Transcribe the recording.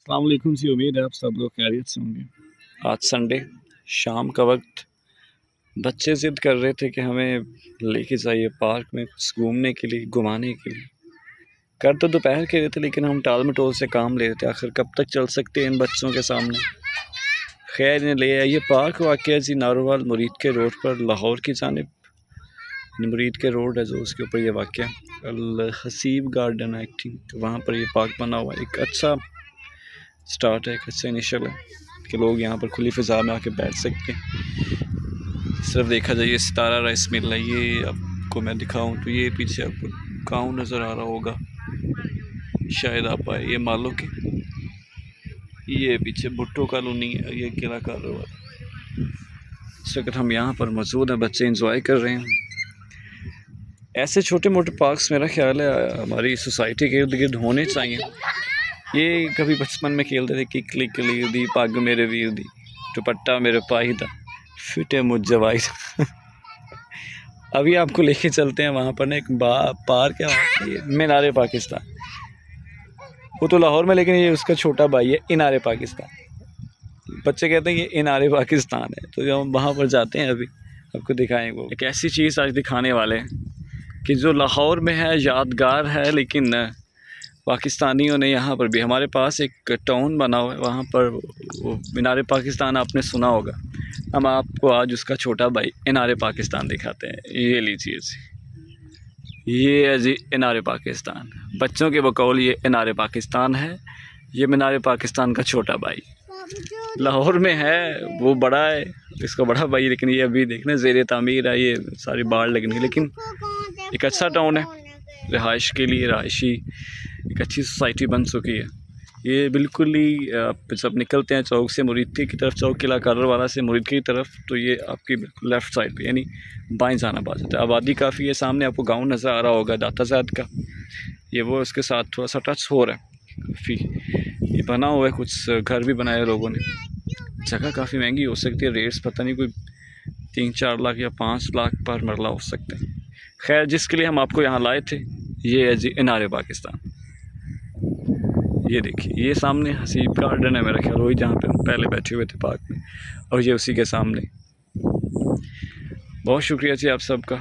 अस्सलाम वालेकुम जी। उम्मीद है आप सब लोग खैरियत से होंगे। आज संडे शाम का वक्त, बच्चे ज़िद कर रहे थे कि हमें लेके जाइए पार्क में कुछ घूमने के लिए, घुमाने के लिए। कर तो दोपहर के रहे थे लेकिन हम टाल मटोल से काम ले रहे थे। आखिर कब तक चल सकते हैं इन बच्चों के सामने। खैर इन्हें ले आइए। पार्क वाक़या जी नारोवाल मुरीद के रोड पर, लाहौर की जानिब मुरीद के रोड है जो, उसके ऊपर ये वाक़या अल हसीब गार्डन आई थिंक, वहाँ पर ये पार्क बना हुआ है। एक अच्छा स्टार्ट है, एक अच्छा इनिशियल है कि लोग यहाँ पर खुली फ़िज़ा में आके बैठ सकते हैं। सिर्फ देखा जाए ये सितारा राइस मिल है, ये आपको मैं दिखाऊं तो ये पीछे आपको गाँव नज़र आ रहा होगा, शायद आप आए। ये मालो के ये पीछे भुट्टो कॉलोनी है, ये किला कारोबार। इस वक्त हम यहाँ पर मौजूद हैं, बच्चे इंजॉय कर रहे हैं। ऐसे छोटे मोटे पार्क्स मेरा ख्याल है हमारी सोसाइटी के इर्द गिर्द होने चाहिए। ये कभी बचपन में खेलते थे किकली कली दी, पग मेरे वीर दी, दुपट्टा मेरे पाई दा, फिटे मुझ जवाई दा। अभी आपको लेके चलते हैं वहाँ पर ना, एक पार्क है मीनारे पाकिस्तान। वो तो लाहौर में, लेकिन ये उसका छोटा भाई है इनारे पाकिस्तान। बच्चे कहते हैं ये इनारे पाकिस्तान है, तो जब हम वहाँ पर जाते हैं अभी आपको दिखाएंगे। वो एक ऐसी चीज़ आज दिखाने वाले हैं कि जो लाहौर में है, यादगार है, लेकिन पाकिस्तानियों ने यहाँ पर भी, हमारे पास एक टाउन बना हुआ है वहाँ पर, वो मीनारे पाकिस्तान आपने सुना होगा। हम आपको आज उसका छोटा भाई इनारे पाकिस्तान दिखाते हैं। ये लीजिए जी, ये है जी इनारे पाकिस्तान। बच्चों के बकौल ये इनारे पाकिस्तान है। ये मीनारे पाकिस्तान का छोटा भाई लाहौर में है, वो बड़ा है, इसका बड़ा भाई, लेकिन ये अभी देखना ज़ेर तामीर है, ये सारी बाढ़ लगनी है। लेकिन एक अच्छा टाउन है रिहाइश के लिए, रहायशी एक अच्छी सोसाइटी बन चुकी है। ये बिल्कुल ही आप जब निकलते हैं चौक से मुरीद की तरफ, चौक किला कारर वाला से मुरीद की तरफ, तो ये आपकी लेफ़्ट साइड पे यानी बाएं जाना बात जाता है। आबादी काफ़ी है, सामने आपको गांव नज़र आ रहा होगा दाताजाद का, ये वो उसके साथ थोड़ा सा टच हो रहा है काफ़ी। ये बना हुआ है, कुछ घर भी बनाए लोगों ने। जगह काफ़ी महंगी हो सकती है, रेट्स पता नहीं, कोई 3-4 लाख या 5 लाख पर मरला हो सकते हैं। खैर जिसके लिए हम आपको यहाँ लाए थे, ये है जी इनारे पाकिस्तान। ये देखिए, ये सामने हसीब गार्डन है मेरा ख्याल, वही जहाँ पे हम पहले बैठे हुए थे पार्क में, और ये उसी के सामने। बहुत शुक्रिया जी आप सबका।